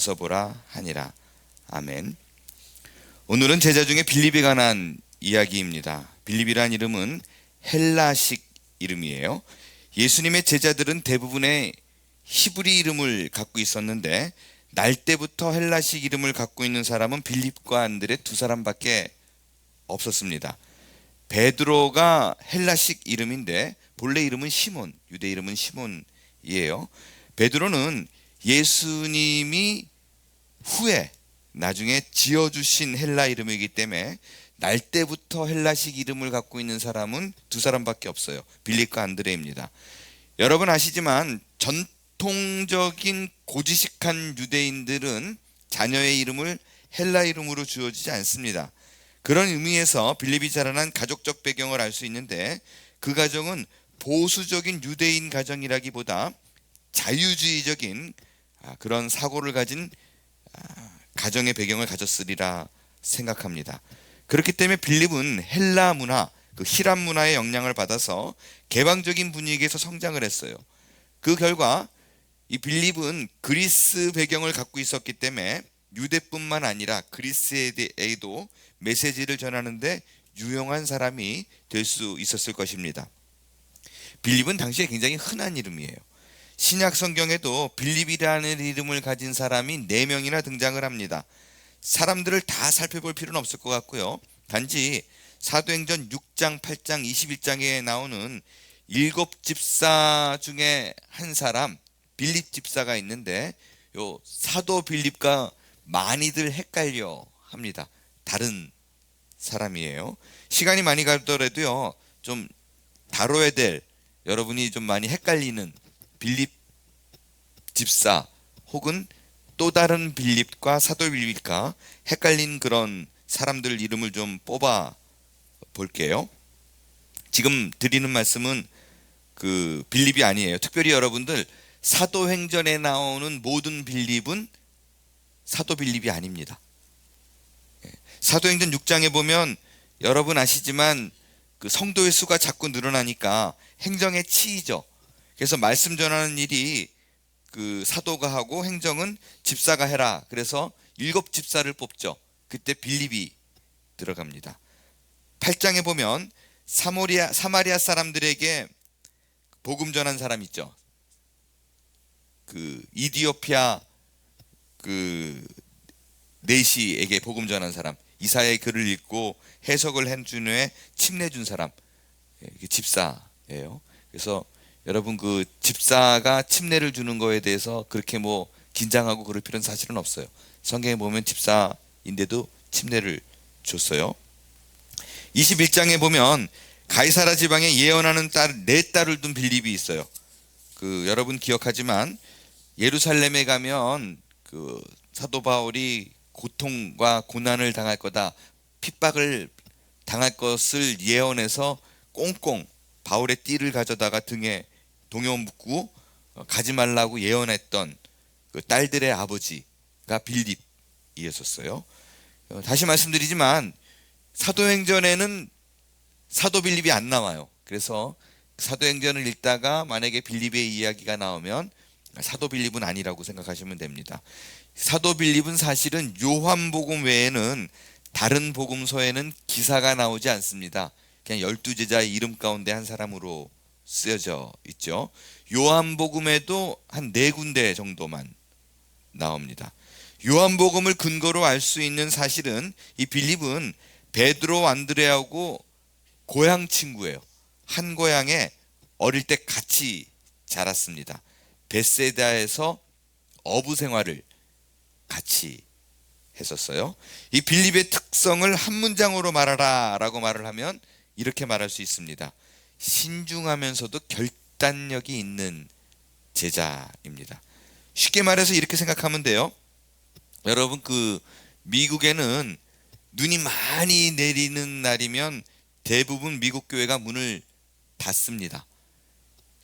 써보라 하니라. 아멘. 오늘은 제자 중에 빌립에 관한 이야기입니다. 빌립이란 이름은 헬라식 이름이에요. 예수님의 제자들은 대부분의 히브리 이름을 갖고 있었는데 날 때부터 헬라식 이름을 갖고 있는 사람은 빌립과 안드레 두 사람밖에 없었습니다. 베드로가 헬라식 이름인데 본래 이름은 시몬, 유대 이름은 시몬이에요. 베드로는 예수님이 후에 나중에 지어주신 헬라 이름이기 때문에 날 때부터 헬라식 이름을 갖고 있는 사람은 두 사람밖에 없어요. 빌립과 안드레입니다. 여러분 아시지만 전통적인 고지식한 유대인들은 자녀의 이름을 헬라 이름으로 주어지지 않습니다. 그런 의미에서 빌립이 자라난 가족적 배경을 알 수 있는데 그 가정은 보수적인 유대인 가정이라기보다 자유주의적인 그런 사고를 가진 가정의 배경을 가졌으리라 생각합니다. 그렇기 때문에 빌립은 헬라 문화, 그 히람 문화의 영향을 받아서 개방적인 분위기에서 성장을 했어요. 그 결과 이 빌립은 그리스 배경을 갖고 있었기 때문에 유대뿐만 아니라 그리스에도 메시지를 전하는데 유용한 사람이 될 수 있었을 것입니다. 빌립은 당시에 굉장히 흔한 이름이에요. 신약 성경에도 빌립이라는 이름을 가진 사람이 4명이나 등장을 합니다. 사람들을 다 살펴볼 필요는 없을 것 같고요. 단지 사도행전 6장, 8장, 21장에 나오는 7 집사 중에 한 사람, 빌립 집사가 있는데 요 사도 빌립과 많이들 헷갈려 합니다. 다른 사람이에요. 시간이 많이 가더라도요, 좀 다뤄야 될, 여러분이 좀 많이 헷갈리는 빌립 집사 혹은 또 다른 빌립과 사도 빌립과 헷갈린 그런 사람들 이름을 좀 뽑아 볼게요. 지금 드리는 말씀은 그 빌립이 아니에요. 특별히 여러분들 사도행전에 나오는 모든 빌립은 사도 빌립이 아닙니다. 사도행전 6장에 보면 여러분 아시지만 그 성도의 수가 자꾸 늘어나니까 행정에 치이죠. 그래서 말씀 전하는 일이 그 사도가 하고 행정은 집사가 해라. 그래서 7 집사를 뽑죠. 그때 빌립이 들어갑니다. 8장에 보면 사마리아 사람들에게 복음 전한 사람 있죠. 그 이디오피아 그 네시에게 복음 전한 사람, 이사야의 글을 읽고 해석을 해준 후에 침례준 사람, 집사예요. 그래서 여러분 그 집사가 침례를 주는 거에 대해서 그렇게 뭐 긴장하고 그럴 필요는 사실은 없어요. 성경에 보면 집사인데도 침례를 줬어요. 21장에 보면 가이사라 지방에 예언하는 네 딸을 둔 빌립이 있어요. 그 여러분 기억하지만 예루살렘에 가면 그 사도 바울이 고통과 고난을 당할 거다, 핍박을 당할 것을 예언해서 꽁꽁 바울의 띠를 가져다가 등에 동여 묶고 가지 말라고 예언했던 그 딸들의 아버지가 빌립이었어요. 다시 말씀드리지만 사도행전에는 사도 빌립이 안 나와요. 그래서 사도행전을 읽다가 만약에 빌립의 이야기가 나오면 사도 빌립은 아니라고 생각하시면 됩니다. 사도 빌립은 사실은 요한복음 외에는 다른 복음서에는 기사가 나오지 않습니다. 그냥 12제자의 이름 가운데 한 사람으로 쓰여져 있죠. 요한복음에도 한 4군데 정도만 나옵니다. 요한복음을 근거로 알 수 있는 사실은 이 빌립은 베드로 안드레하고 고향 친구예요. 한 고향에 어릴 때 같이 자랐습니다. 베세다에서 어부 생활을 같이 했었어요. 이 빌립의 특성을 한 문장으로 말하라 라고 말을 하면 이렇게 말할 수 있습니다. 신중하면서도 결단력이 있는 제자입니다. 쉽게 말해서 이렇게 생각하면 돼요. 여러분 그 미국에는 눈이 많이 내리는 날이면 대부분 미국 교회가 문을 닫습니다.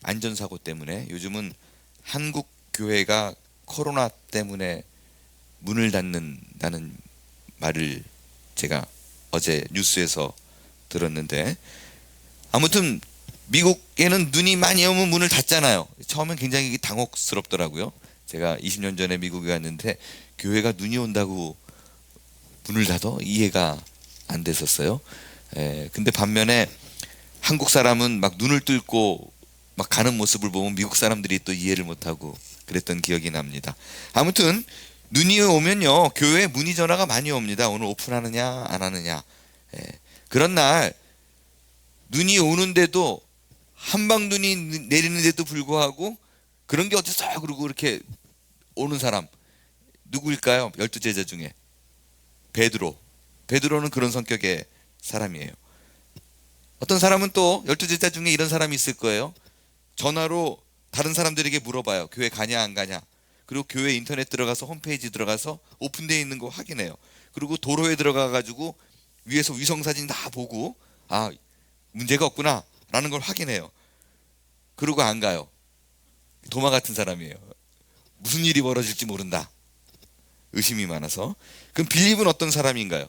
안전사고 때문에. 요즘은 한국 교회가 코로나 때문에 문을 닫는다는 말을 제가 어제 뉴스에서 들었는데, 아무튼 미국에는 눈이 많이 오면 문을 닫잖아요. 처음엔 굉장히 당혹스럽더라고요. 제가 20년 전에 미국에 갔는데 교회가 눈이 온다고 문을 닫아? 이해가 안 됐었어요. 근데 반면에 한국 사람은 막 눈을 뚫고 막 가는 모습을 보면 미국 사람들이 또 이해를 못하고 그랬던 기억이 납니다. 아무튼 눈이 오면요, 교회에 문의 전화가 많이 옵니다. 오늘 오픈하느냐 안 하느냐. 그런 날 눈이 오는데도 한방 눈이 내리는데도 불구하고 그런 게 어딨어? 그러고 이렇게 오는 사람 누구일까요? 12제자 중에 베드로는 그런 성격의 사람이에요. 어떤 사람은 또 12제자 중에 이런 사람이 있을 거예요. 전화로 다른 사람들에게 물어봐요. 교회 가냐 안 가냐. 그리고 교회 인터넷 들어가서 홈페이지 들어가서 오픈되어 있는 거 확인해요. 그리고 도로에 들어가 가지고 위에서 위성사진 다 보고 아, 문제가 없구나 라는 걸 확인해요. 그러고 안 가요. 도마 같은 사람이에요. 무슨 일이 벌어질지 모른다. 의심이 많아서. 그럼 빌립은 어떤 사람인가요?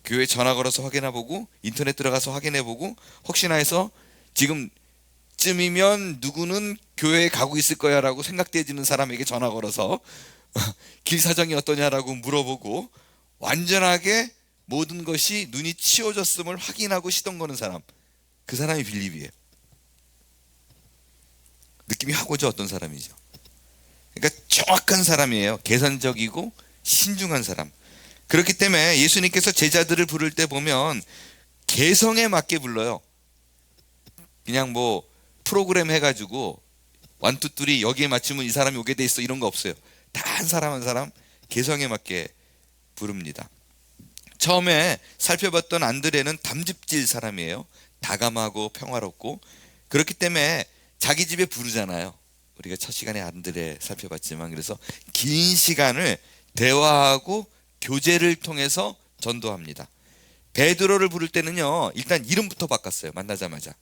교회 전화 걸어서 확인해보고 인터넷 들어가서 확인해보고 혹시나 해서 지금쯤이면 누구는 교회에 가고 있을 거야 라고 생각되어지는 사람에게 전화 걸어서 길 사정이 어떠냐라고 물어보고 완전하게 모든 것이 눈이 치워졌음을 확인하고 시동 거는 사람, 그 사람이 빌립이에요. 느낌이 확 오죠. 어떤 사람이죠. 그러니까 정확한 사람이에요. 계산적이고 신중한 사람. 그렇기 때문에 예수님께서 제자들을 부를 때 보면 개성에 맞게 불러요. 그냥 뭐 프로그램 해가지고 1, 2, 3 여기에 맞추면 이 사람이 오게 돼 있어 이런 거 없어요. 다 한 사람 한 사람 개성에 맞게 부릅니다. 처음에 살펴봤던 안드레는 담즙질 사람이에요. 다감하고 평화롭고. 그렇기 때문에 자기 집에 부르잖아요. 우리가 첫 시간에 안드레 살펴봤지만, 그래서 긴 시간을 대화하고 교제를 통해서 전도합니다. 베드로를 부를 때는요, 일단 이름부터 바꿨어요. 만나자마자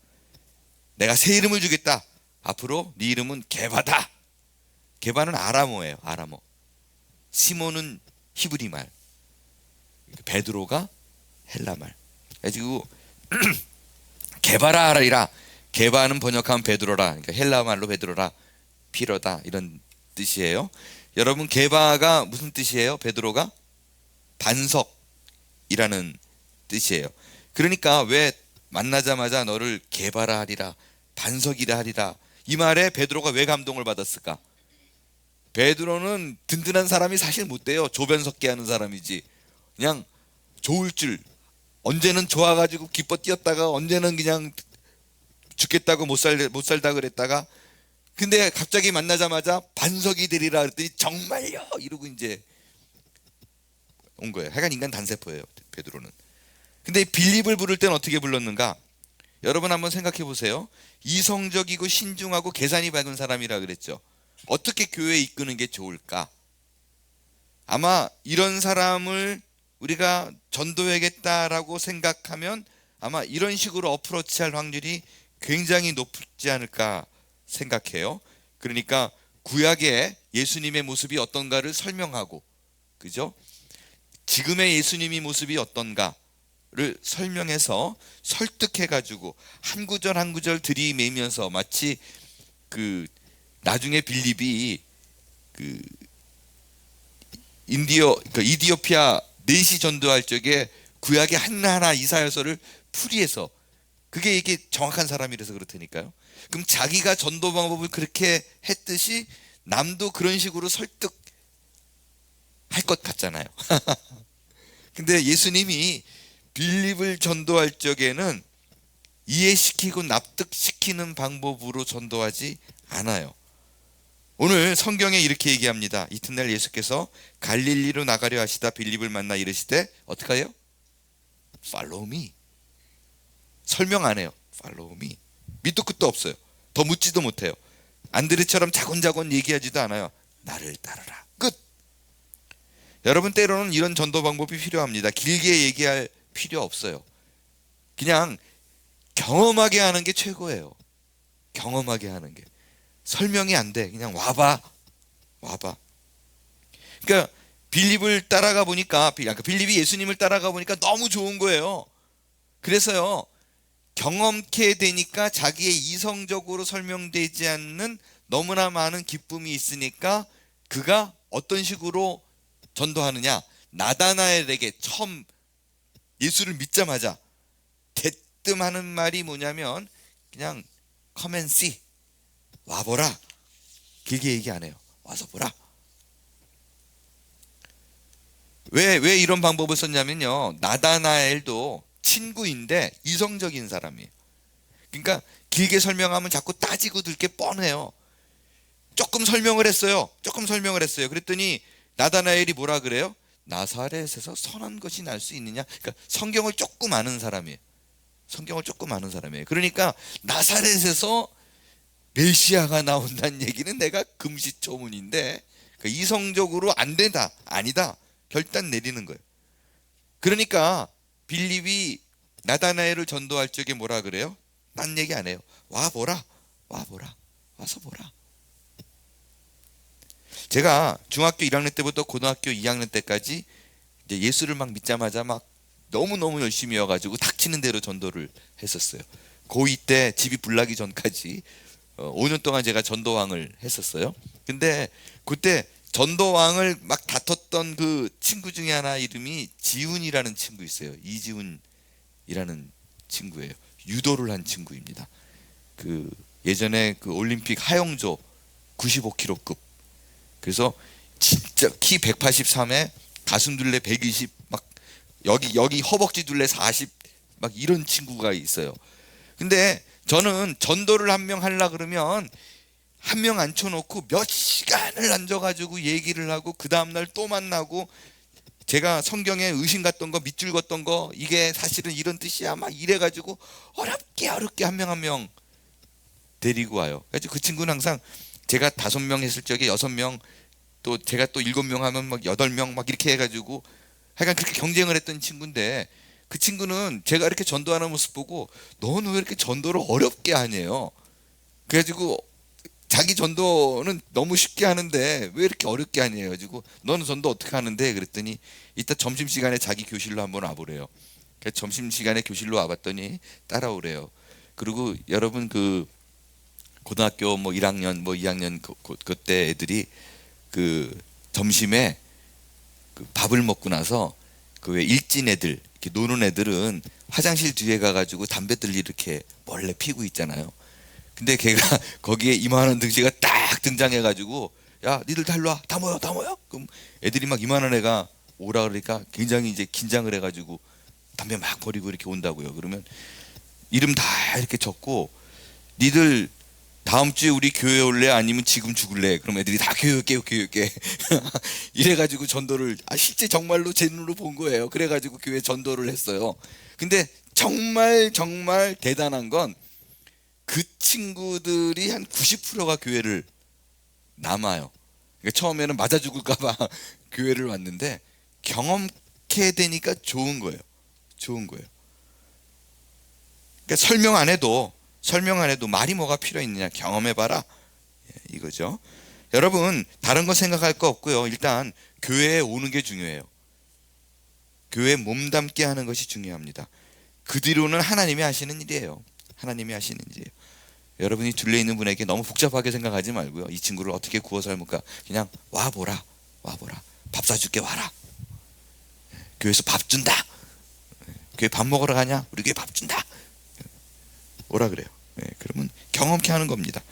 내가 새 이름을 주겠다. 앞으로 네 이름은 게바다. 게바는 아람어예요. 아람어. 시몬은 히브리 말, 베드로가 헬라 말. 그래가지고 게바라 하리라. 게바는 번역하면 베드로라. 그러니까 헬라 말로 베드로라, 피로다 이런 뜻이에요. 여러분, 게바가 무슨 뜻이에요? 베드로가 반석이라는 뜻이에요. 그러니까 왜 만나자마자 너를 게바라 하리라, 반석이라 하리라, 이 말에 베드로가 왜 감동을 받았을까? 베드로는 든든한 사람이 사실 못 돼요. 조변석계 하는 사람이지. 그냥 좋을 줄, 언제는 좋아가지고 기뻐 뛰었다가 언제는 그냥 죽겠다고 못 살다 그랬다가, 근데 갑자기 만나자마자 반석이 되리라 그랬더니 정말요? 이러고 이제 온 거예요. 하여간 인간 단세포예요, 베드로는. 근데 빌립을 부를 때는 어떻게 불렀는가? 여러분 한번 생각해 보세요. 이성적이고 신중하고 계산이 밝은 사람이라 그랬죠. 어떻게 교회에 이끄는 게 좋을까? 아마 이런 사람을 우리가 전도해야겠다라고 생각하면 아마 이런 식으로 어프로치할 확률이 굉장히 높지 않을까 생각해요. 그러니까 구약의 예수님의 모습이 어떤가를 설명하고, 그죠? 지금의 예수님의 모습이 어떤가를 설명해서 설득해가지고 한 구절 한 구절 들이매면서, 마치 나중에 빌립이 이디오피아 넷이 전도할 적에 구약의 하나하나 이사야서를 풀이해서, 그게 이게 정확한 사람이라서 그렇다니까요. 그럼 자기가 전도 방법을 그렇게 했듯이 남도 그런 식으로 설득할 것 같잖아요. 근데 예수님이 빌립을 전도할 적에는 이해시키고 납득시키는 방법으로 전도하지 않아요. 오늘 성경에 이렇게 얘기합니다. 이튿날 예수께서 갈릴리로 나가려 하시다 빌립을 만나 이르시되 어떻게 해요? Follow me. 설명 안 해요. Follow me. 밑도 끝도 없어요. 더 묻지도 못해요. 안드레처럼 자곤자곤 얘기하지도 않아요. 나를 따르라. 끝. 여러분, 때로는 이런 전도 방법이 필요합니다. 길게 얘기할 필요 없어요. 그냥 경험하게 하는 게 최고예요. 경험하게 하는 게. 설명이 안 돼. 그냥 와봐. 그러니까 빌립을 따라가 보니까, 빌립이 예수님을 따라가 보니까 너무 좋은 거예요. 그래서요, 경험케 되니까 자기의 이성적으로 설명되지 않는 너무나 많은 기쁨이 있으니까 그가 어떤 식으로 전도하느냐? 나다나엘에게 처음 예수를 믿자마자 대뜸 하는 말이 뭐냐면 그냥 come and see, 와보라. 길게 얘기 안 해요. 와서 보라. 왜 이런 방법을 썼냐면요, 나다나엘도 친구인데 이성적인 사람이에요. 그러니까 길게 설명하면 자꾸 따지고 들 게 뻔해요. 조금 설명을 했어요. 그랬더니 나다나엘이 뭐라 그래요? 나사렛에서 선한 것이 날 수 있느냐? 그러니까 성경을 조금 아는 사람이에요. 그러니까 나사렛에서 메시아가 나온다는 얘기는 내가 금시초문인데, 그러니까 이성적으로 안 된다, 아니다 결단 내리는 거예요. 그러니까 빌립이 나다나엘을 전도할 적에 뭐라 그래요? 딴 얘기 안 해요. 와보라. 와서 보라. 제가 중학교 1학년 때부터 고등학교 2학년 때까지 이제 예수를 막 믿자마자 막 너무너무 열심히여가지고 닥치는 대로 전도를 했었어요. 고2 때 집이 불나기 전까지 5년 동안 제가 전도왕을 했었어요. 근데 그때 전도왕을 막 다퉜던 그 친구 중에 하나 이름이 지훈이라는 친구 있어요. 이지훈이라는 친구예요. 유도를 한 친구입니다. 그 예전에 그 올림픽 하용조 95kg급. 그래서 진짜 키 183에 가슴 둘레 120, 막 여기 허벅지 둘레 40, 막 이런 친구가 있어요. 근데 저는 전도를 한 명 하려 그러면 한 명 앉혀놓고 몇 시간을 앉아가지고 얘기를 하고 그 다음날 또 만나고, 제가 성경에 의심 갔던 거, 밑줄 걷던 거, 이게 사실은 이런 뜻이야 막 이래가지고 어렵게 한 명 한 명 데리고 와요. 그래서 그 친구는 항상 제가 5명 했을 적에 6명, 또 제가 또 7명 하면 막 8명 막 이렇게 해가지고 하여간 그렇게 경쟁을 했던 친구인데, 그 친구는 제가 이렇게 전도하는 모습 보고 너는 왜 이렇게 전도를 어렵게 하냐요. 그래가지고 자기 전도는 너무 쉽게 하는데 왜 이렇게 어렵게 하냐 해가지고 너는 전도 어떻게 하는데 그랬더니 이따 점심시간에 자기 교실로 한번 와보래요. 그래서 점심시간에 교실로 와봤더니 따라오래요. 그리고 여러분 그 고등학교 뭐 1학년 뭐 2학년 그때 애들이 그 점심에 그 밥을 먹고 나서 그 왜 일진 애들 이렇게 노는 애들은 화장실 뒤에 가가지고 담배들 이렇게 몰래 피고 있잖아요. 근데 걔가 거기에 이만한 등치가 딱 등장해가지고 야 니들 다 일로 와, 다 모여. 그럼 애들이 막 이만한 애가 오라 그러니까 굉장히 이제 긴장을 해가지고 담배 막 버리고 이렇게 온다고요. 그러면 이름 다 이렇게 적고 니들 다음 주에 우리 교회 올래 아니면 지금 죽을래? 그럼 애들이 다 교회 올게 이래가지고 전도를 실제 정말로 제 눈으로 본 거예요. 그래가지고 교회 전도를 했어요. 근데 정말 대단한 건 그 친구들이 한 90%가 교회를 남아요. 그러니까 처음에는 맞아 죽을까봐 교회를 왔는데 경험케 되니까 좋은 거예요. 그러니까 설명 안 해도 말이 뭐가 필요했느냐, 경험해봐라, 이거죠. 여러분 다른 거 생각할 거 없고요. 일단 교회에 오는 게 중요해요. 교회에 몸담게 하는 것이 중요합니다. 그 뒤로는 하나님이 하시는 일이에요. 여러분이 둘레 있는 분에게 너무 복잡하게 생각하지 말고요. 이 친구를 어떻게 구워 삶을까, 그냥 와보라. 밥 사줄게, 와라. 교회에서 밥 준다. 교회 밥 먹으러 가냐? 우리 교회 밥 준다. 오라 그래요. 그러면 경험케 하는 겁니다.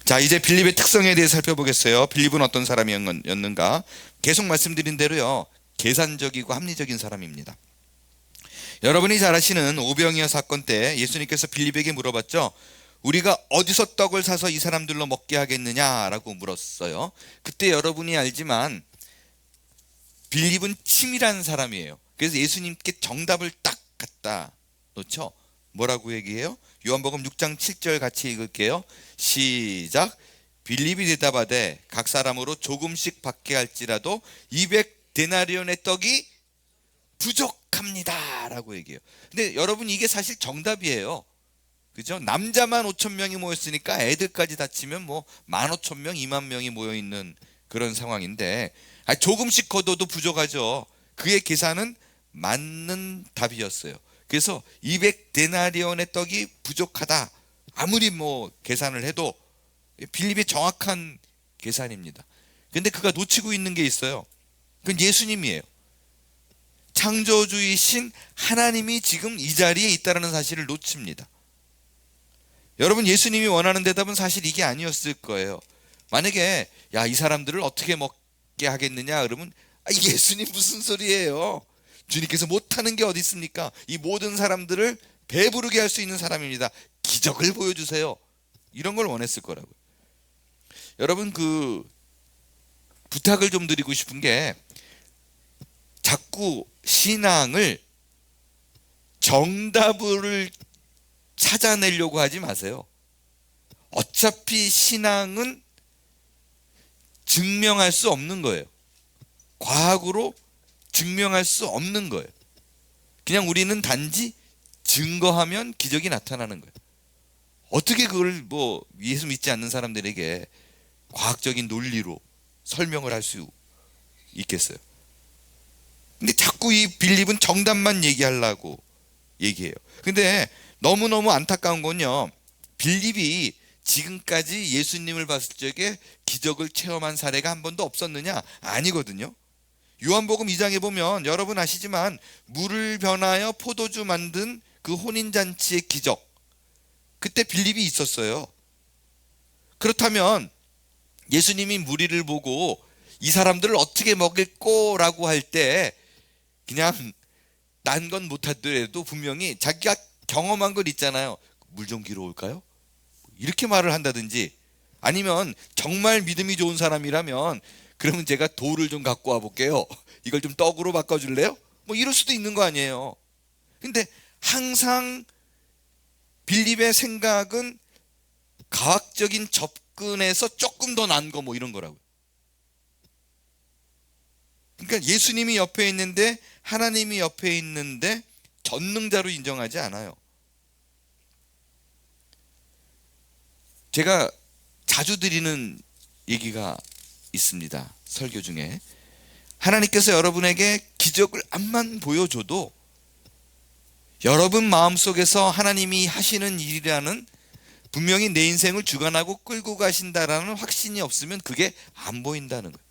자, 이제 빌립의 특성에 대해 살펴보겠어요. 빌립은 어떤 사람이었는가? 계속 말씀드린 대로요, 계산적이고 합리적인 사람입니다. 여러분이 잘 아시는 오병이어 사건 때 예수님께서 빌립에게 물어봤죠. 우리가 어디서 떡을 사서 이 사람들로 먹게 하겠느냐라고 물었어요. 그때 여러분이 알지만 빌립은 치밀한 사람이에요. 그래서 예수님께 정답을 딱 갖다 놓죠. 뭐라고 얘기해요? 요한복음 6장 7절 같이 읽을게요. 시작. 빌립이 대답하되 각 사람으로 조금씩 받게 할지라도 200데나리온의 떡이 부족합니다 라고 얘기해요. 근데 여러분 이게 사실 정답이에요. 그죠? 남자만 5,000명이 모였으니까 애들까지 다 치면 뭐 15,000명, 20,000명이 모여있는 그런 상황인데, 조금씩 걷어도 부족하죠. 그의 계산은 맞는 답이었어요. 그래서 200데나리온의 떡이 부족하다, 아무리 뭐 계산을 해도 빌립의 정확한 계산입니다. 근데 그가 놓치고 있는 게 있어요. 그건 예수님이에요. 창조주이신 하나님이 지금 이 자리에 있다는 사실을 놓칩니다. 여러분, 예수님이 원하는 대답은 사실 이게 아니었을 거예요. 만약에 야, 이 사람들을 어떻게 먹게 하겠느냐 그러면 예수님 무슨 소리예요? 주님께서 못하는 게 어디 있습니까? 이 모든 사람들을 배부르게 할 수 있는 사람입니다. 기적을 보여주세요. 이런 걸 원했을 거라고요. 여러분, 부탁을 좀 드리고 싶은 게, 자꾸 신앙을 정답을 찾아내려고 하지 마세요. 어차피 신앙은 증명할 수 없는 거예요. 과학으로 증명할 수 없는 거예요. 그냥 우리는 단지 증거하면 기적이 나타나는 거예요. 어떻게 그걸 예수 믿지 않는 사람들에게 과학적인 논리로 설명을 할 수 있겠어요? 근데 자꾸 이 빌립은 정답만 얘기하려고 얘기해요. 근데 너무너무 안타까운 건요, 빌립이 지금까지 예수님을 봤을 적에 기적을 체험한 사례가 한 번도 없었느냐? 아니거든요. 요한복음 2장에 보면 여러분 아시지만 물을 변하여 포도주 만든 그 혼인잔치의 기적, 그때 빌립이 있었어요. 그렇다면 예수님이 무리를 보고 이 사람들을 어떻게 먹일 거라고 할 때 그냥 난 건 못하더라도 분명히 자기가 경험한 걸 있잖아요. 물 좀 기러 올까요? 이렇게 말을 한다든지, 아니면 정말 믿음이 좋은 사람이라면 그러면 제가 돌을 좀 갖고 와 볼게요. 이걸 좀 떡으로 바꿔줄래요? 이럴 수도 있는 거 아니에요. 근데 항상 빌립의 생각은 과학적인 접근에서 조금 더 난 거 이런 거라고요. 그러니까 예수님이 옆에 있는데, 하나님이 옆에 있는데 전능자로 인정하지 않아요. 제가 자주 드리는 얘기가 있습니다. 설교 중에. 하나님께서 여러분에게 기적을 암만 보여줘도 여러분 마음속에서 하나님이 하시는 일이라는, 분명히 내 인생을 주관하고 끌고 가신다라는 확신이 없으면 그게 안 보인다는 거예요.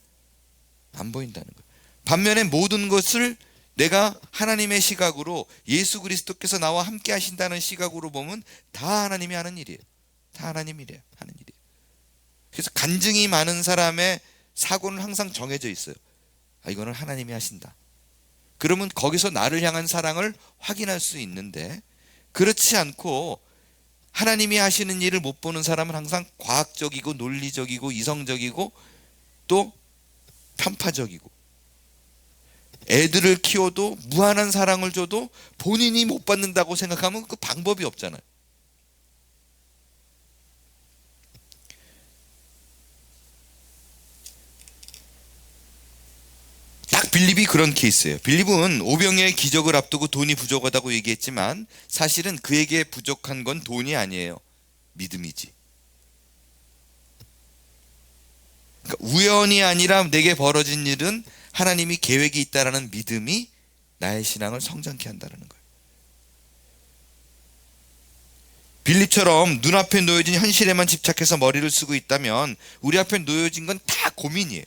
안 보인다는 거예요. 반면에 모든 것을 내가 하나님의 시각으로, 예수 그리스도께서 나와 함께 하신다는 시각으로 보면 다 하나님이 하는 일이에요. 다 하나님 일이에요. 하는 일이에요. 그래서 간증이 많은 사람의 사고는 항상 정해져 있어요. 이거는 하나님이 하신다. 그러면 거기서 나를 향한 사랑을 확인할 수 있는데, 그렇지 않고 하나님이 하시는 일을 못 보는 사람은 항상 과학적이고 논리적이고 이성적이고 또 편파적이고, 애들을 키워도 무한한 사랑을 줘도 본인이 못 받는다고 생각하면 그 방법이 없잖아요. 딱 빌립이 그런 케이스예요. 빌립은 오병이어의 기적을 앞두고 돈이 부족하다고 얘기했지만 사실은 그에게 부족한 건 돈이 아니에요. 믿음이지. 그러니까 우연이 아니라 내게 벌어진 일은 하나님이 계획이 있다라는 믿음이 나의 신앙을 성장케 한다는 거예요. 빌립처럼 눈앞에 놓여진 현실에만 집착해서 머리를 쓰고 있다면 우리 앞에 놓여진 건 다 고민이에요.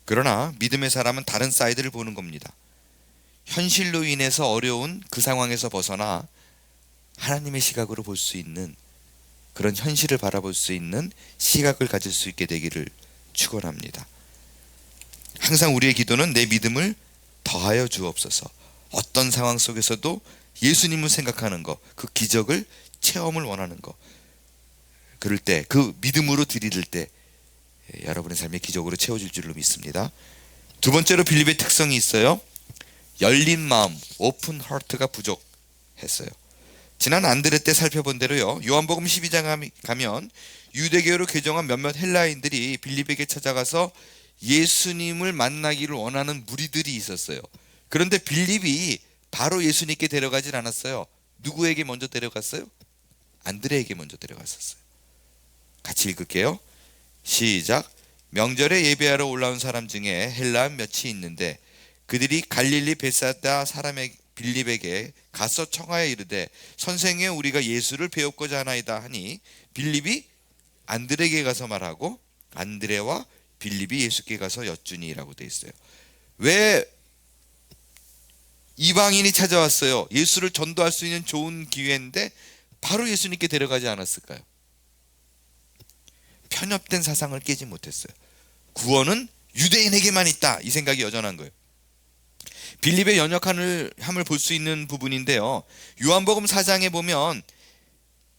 그러나 믿음의 사람은 다른 사이드를 보는 겁니다. 현실로 인해서 어려운 그 상황에서 벗어나 하나님의 시각으로 볼 수 있는, 그런 현실을 바라볼 수 있는 시각을 가질 수 있게 되기를 축원합니다. 항상 우리의 기도는 내 믿음을 더하여 주옵소서. 어떤 상황 속에서도 예수님을 생각하는 것, 그 기적을 체험을 원하는 것, 그럴 때, 그 믿음으로 들이댈 때 여러분의 삶의 기적으로 채워질 줄로 믿습니다. 두 번째로 빌립의 특성이 있어요. 열린 마음, 오픈 하트가 부족했어요. 지난 안드레 때 살펴본 대로요, 요한복음 12장 가면 유대교로 개종한 몇몇 헬라인들이 빌립에게 찾아가서 예수님을 만나기를 원하는 무리들이 있었어요. 그런데 빌립이 바로 예수님께 데려가질 않았어요. 누구에게 먼저 데려갔어요? 안드레에게 먼저 데려갔었어요. 같이 읽을게요. 시작. 명절에 예배하러 올라온 사람 중에 헬라 몇이 있는데 그들이 갈릴리 베사다 사람의 빌립에게 가서 청하여 이르되 선생이여 우리가 예수를 배웠고자 하나이다 하니 빌립이 안드레에게 가서 말하고 안드레와 빌립이 예수께 가서 여쭈니라고 돼 있어요. 왜 이방인이 찾아왔어요? 예수를 전도할 수 있는 좋은 기회인데 바로 예수님께 데려가지 않았을까요? 편협된 사상을 깨지 못했어요. 구원은 유대인에게만 있다, 이 생각이 여전한 거예요. 빌립의 연약함을 볼 수 있는 부분인데요, 요한복음 4장에 보면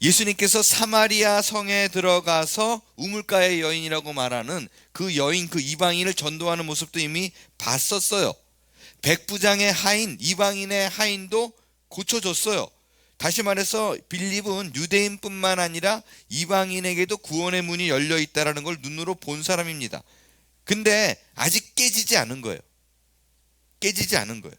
예수님께서 사마리아 성에 들어가서 우물가의 여인이라고 말하는 그 여인, 그 이방인을 전도하는 모습도 이미 봤었어요. 백부장의 하인, 이방인의 하인도 고쳐줬어요. 다시 말해서 빌립은 유대인뿐만 아니라 이방인에게도 구원의 문이 열려 있다는 걸 눈으로 본 사람입니다. 근데 아직 깨지지 않은 거예요. 깨지지 않은 거예요.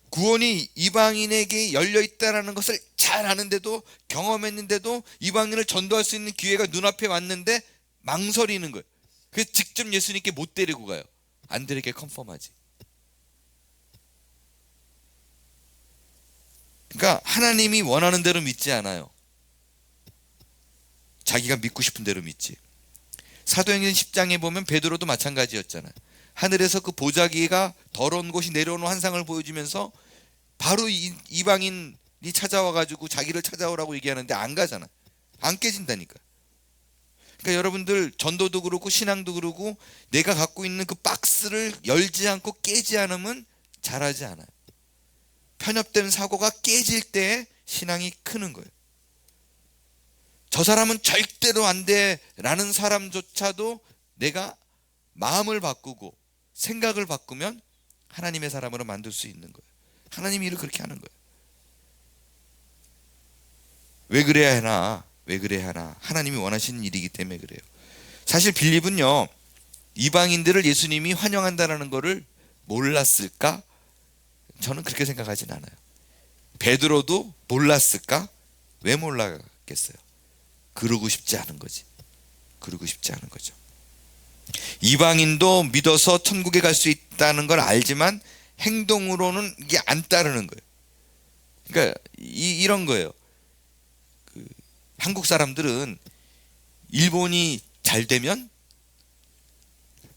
구원이 이방인에게 열려 있다는 것을 잘 아는데도, 경험했는데도 이방인을 전도할 수 있는 기회가 눈앞에 왔는데 망설이는 거예요. 그래서 직접 예수님께 못 데리고 가요. 안 데리게 컨펌하지. 그러니까 하나님이 원하는 대로 믿지 않아요. 자기가 믿고 싶은 대로 믿지. 사도행전 10장에 보면 베드로도 마찬가지였잖아요. 하늘에서 그 보자기가 더러운 곳이 내려오는 환상을 보여주면서 바로 이방인이 찾아와가지고 자기를 찾아오라고 얘기하는데 안 가잖아. 안 깨진다니까. 그러니까 여러분들 전도도 그렇고 신앙도 그렇고 내가 갖고 있는 그 박스를 열지 않고 깨지 않으면 잘하지 않아요. 편협된 사고가 깨질 때 신앙이 크는 거예요. 저 사람은 절대로 안 돼 라는 사람조차도 내가 마음을 바꾸고 생각을 바꾸면 하나님의 사람으로 만들 수 있는 거예요. 하나님이 일을 그렇게 하는 거예요. 왜 그래야 하나? 왜 그래야 하나? 하나님이 원하시는 일이기 때문에 그래요. 사실 빌립은요, 이방인들을 예수님이 환영한다는 것을 몰랐을까? 저는 그렇게 생각하진 않아요. 베드로도 몰랐을까? 왜 몰랐겠어요? 그러고 싶지 않은 거지. 그러고 싶지 않은 거죠. 이방인도 믿어서 천국에 갈 수 있다는 걸 알지만 행동으로는 이게 안 따르는 거예요. 그러니까 이런 거예요. 한국 사람들은 일본이 잘 되면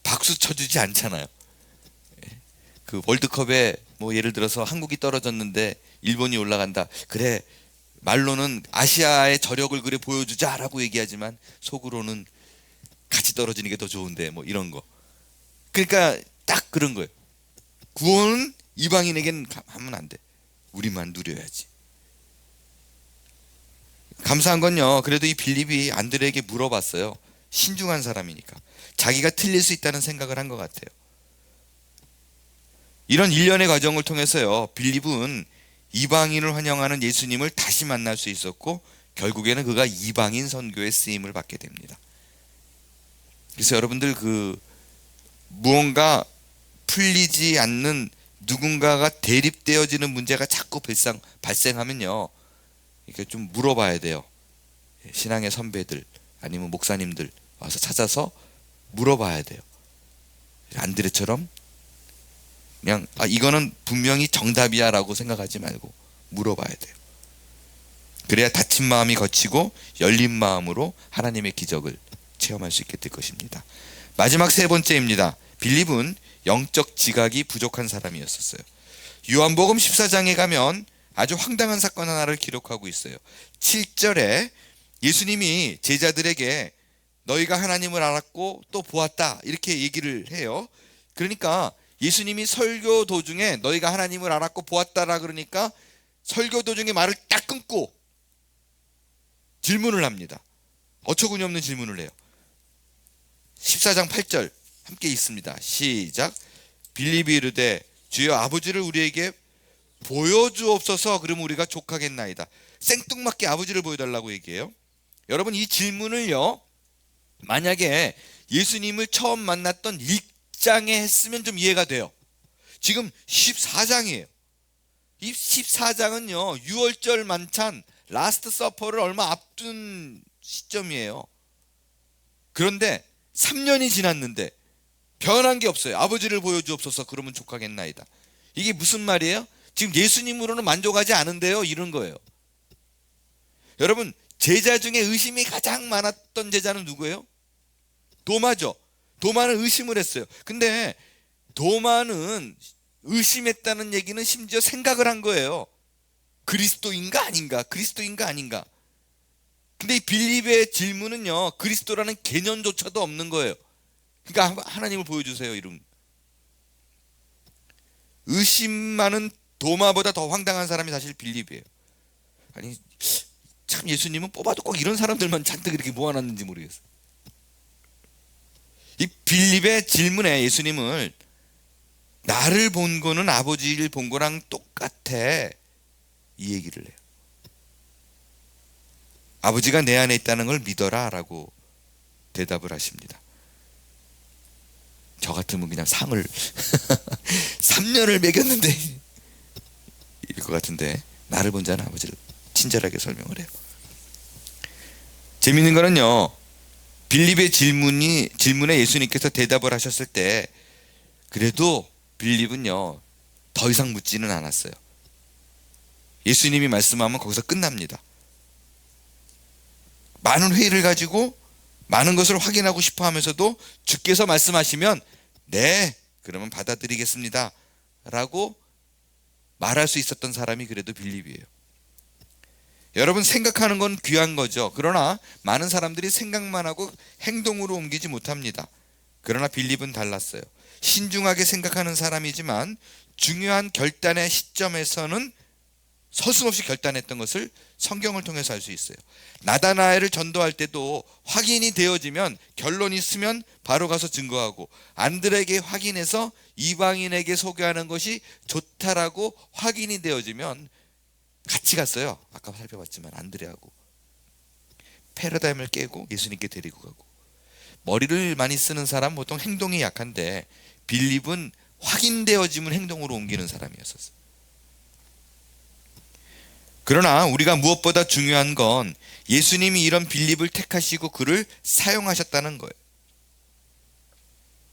박수 쳐주지 않잖아요. 그 월드컵에 뭐 예를 들어서 한국이 떨어졌는데 일본이 올라간다. 그래, 말로는 아시아의 저력을 그래 보여주자라고 얘기하지만 속으로는 같이 떨어지는 게 더 좋은데 뭐 이런 거. 그러니까 딱 그런 거예요. 구원은 이방인에겐 하면 안 돼. 우리만 누려야지. 감사한 건요, 그래도 이 빌립이 안드레에게 물어봤어요. 신중한 사람이니까 자기가 틀릴 수 있다는 생각을 한 것 같아요. 이런 일련의 과정을 통해서요, 빌립은 이방인을 환영하는 예수님을 다시 만날 수 있었고 결국에는 그가 이방인 선교에 쓰임을 받게 됩니다. 그래서 여러분들 무언가 풀리지 않는 누군가가 대립되어지는 문제가 자꾸 발생하면요, 이렇게 좀 물어봐야 돼요. 신앙의 선배들 아니면 목사님들 와서 찾아서 물어봐야 돼요. 안드레처럼 그냥 이거는 분명히 정답이야 라고 생각하지 말고 물어봐야 돼요. 그래야 다친 마음이 거치고 열린 마음으로 하나님의 기적을 체험할 수 있게 될 것입니다. 마지막 세 번째입니다. 빌립은 영적 지각이 부족한 사람이었어요. 요한복음 14장에 가면 아주 황당한 사건 하나를 기록하고 있어요. 7절에 예수님이 제자들에게 너희가 하나님을 알았고 또 보았다 이렇게 얘기를 해요. 그러니까 예수님이 설교 도중에 너희가 하나님을 알았고 보았다라 그러니까 설교 도중에 말을 딱 끊고 질문을 합니다. 어처구니 없는 질문을 해요. 14장 8절 함께 읽습니다. 시작. 빌립이 이르되 주여 아버지를 우리에게 보여주옵소서. 그러면 우리가 족하겠나이다. 생뚱맞게 아버지를 보여달라고 얘기해요. 여러분, 이 질문을요, 만약에 예수님을 처음 만났던 1장에 했으면 좀 이해가 돼요. 지금 14장이에요. 이 14장은요 6월절 만찬 라스트 서퍼를 얼마 앞둔 시점이에요. 그런데 3년이 지났는데 변한 게 없어요. 아버지를 보여주옵소서. 그러면 족하겠나이다. 이게 무슨 말이에요? 지금 예수님으로는 만족하지 않은데요, 이런 거예요. 여러분, 제자 중에 의심이 가장 많았던 제자는 누구예요? 도마죠. 도마는 의심을 했어요. 근데 도마는 의심했다는 얘기는 심지어 생각을 한 거예요. 그리스도인가 아닌가? 그리스도인가 아닌가? 근데 이 빌립의 질문은요, 그리스도라는 개념조차도 없는 거예요. 그러니까 하나님을 보여주세요, 이런. 의심 많은 도마보다 더 황당한 사람이 사실 빌립이에요. 아니, 참 예수님은 뽑아도 꼭 이런 사람들만 잔뜩 이렇게 모아놨는지 모르겠어요. 이 빌립의 질문에 예수님을 나를 본 거는 아버지를 본 거랑 똑같아, 이 얘기를 해요. 아버지가 내 안에 있다는 걸 믿어라 라고 대답을 하십니다. 저 같으면 그냥 상을 3년을 먹였는데 이럴 것 같은데, 나를 본 자는 아버지를 친절하게 설명을 해요. 재밌는 거는요, 빌립의 질문에 예수님께서 대답을 하셨을 때 그래도 빌립은요 더 이상 묻지는 않았어요. 예수님이 말씀하면 거기서 끝납니다. 많은 회의를 가지고 많은 것을 확인하고 싶어 하면서도 주께서 말씀하시면 네, 그러면 받아들이겠습니다 라고 말할 수 있었던 사람이 그래도 빌립이에요. 여러분, 생각하는 건 귀한 거죠. 그러나 많은 사람들이 생각만 하고 행동으로 옮기지 못합니다. 그러나 빌립은 달랐어요. 신중하게 생각하는 사람이지만 중요한 결단의 시점에서는 서슴없이 결단했던 것을 성경을 통해서 알 수 있어요. 나다나엘을 전도할 때도 확인이 되어지면, 결론이 있으면 바로 가서 증거하고, 안드레에게 확인해서 이방인에게 소개하는 것이 좋다라고 확인이 되어지면 같이 갔어요. 아까 살펴봤지만 안드레하고 패러다임을 깨고 예수님께 데리고 가고. 머리를 많이 쓰는 사람 보통 행동이 약한데 빌립은 확인되어지면 행동으로 옮기는 사람이었었어요. 그러나 우리가 무엇보다 중요한 건 예수님이 이런 빌립을 택하시고 그를 사용하셨다는 거예요.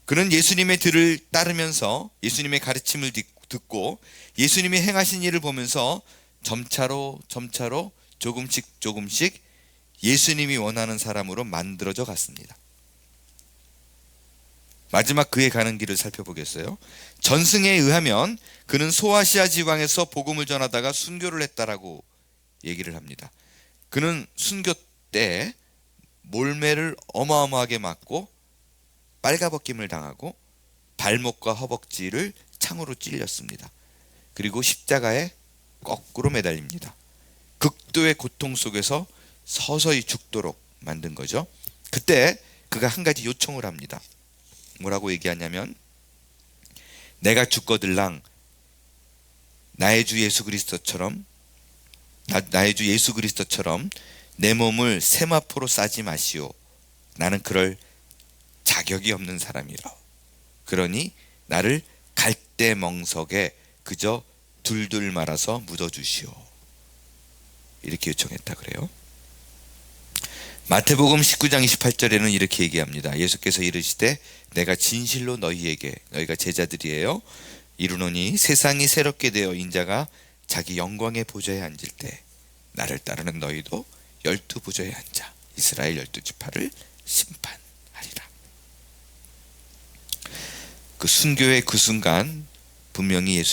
그는 예수님의 뒤를 따르면서 예수님의 가르침을 듣고 예수님이 행하신 일을 보면서 점차로 조금씩 예수님이 원하는 사람으로 만들어져 갔습니다. 마지막 그의 가는 길을 살펴보겠어요. 전승에 의하면 그는 소아시아 지방에서 복음을 전하다가 순교를 했다라고 얘기를 합니다. 그는 순교 때 몰매를 어마어마하게 맞고 빨가벗김을 당하고 발목과 허벅지를 창으로 찔렸습니다. 그리고 십자가에 거꾸로 매달립니다. 극도의 고통 속에서 서서히 죽도록 만든 거죠. 그때 그가 한 가지 요청을 합니다. 뭐라고 얘기하냐면, 내가 죽거들랑 나의 주 예수 그리스도처럼 내 몸을 세마포로 싸지 마시오. 나는 그럴 자격이 없는 사람이라. 그러니 나를 갈대멍석에 그저 둘둘 말아서 묻어주시오. 이렇게 요청했다 그래요. 마태복음 19장 28절에는 이렇게 얘기합니다. 예수께서 이르시되 내가 진실로 너희가 제자들이에요 이르노니 세상이 새롭게 되어 인자가 자기 영광의 보좌에 앉을 때 나를 따르는 너희도 12부조에 앉아 이스라엘 12지파를 심판하리라. 그 순교의 그 순간 분명히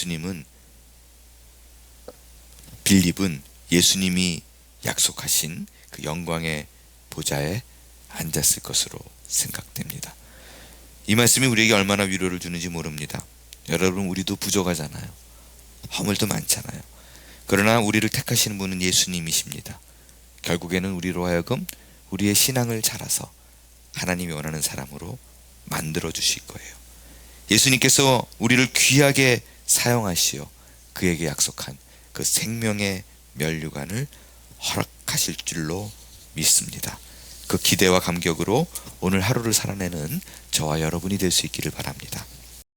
빌립은 예수님이 약속하신 그 영광의 보좌에 앉았을 것으로 생각됩니다. 이 말씀이 우리에게 얼마나 위로를 주는지 모릅니다. 여러분, 우리도 부족하잖아요. 허물도 많잖아요. 그러나 우리를 택하시는 분은 예수님이십니다. 결국에는 우리로 하여금 우리의 신앙을 자라서 하나님이 원하는 사람으로 만들어 주실 거예요. 예수님께서 우리를 귀하게 사용하시어 그에게 약속한 그 생명의 면류관을 허락하실 줄로 믿습니다. 그 기대와 감격으로 오늘 하루를 살아내는 저와 여러분이 될 수 있기를 바랍니다.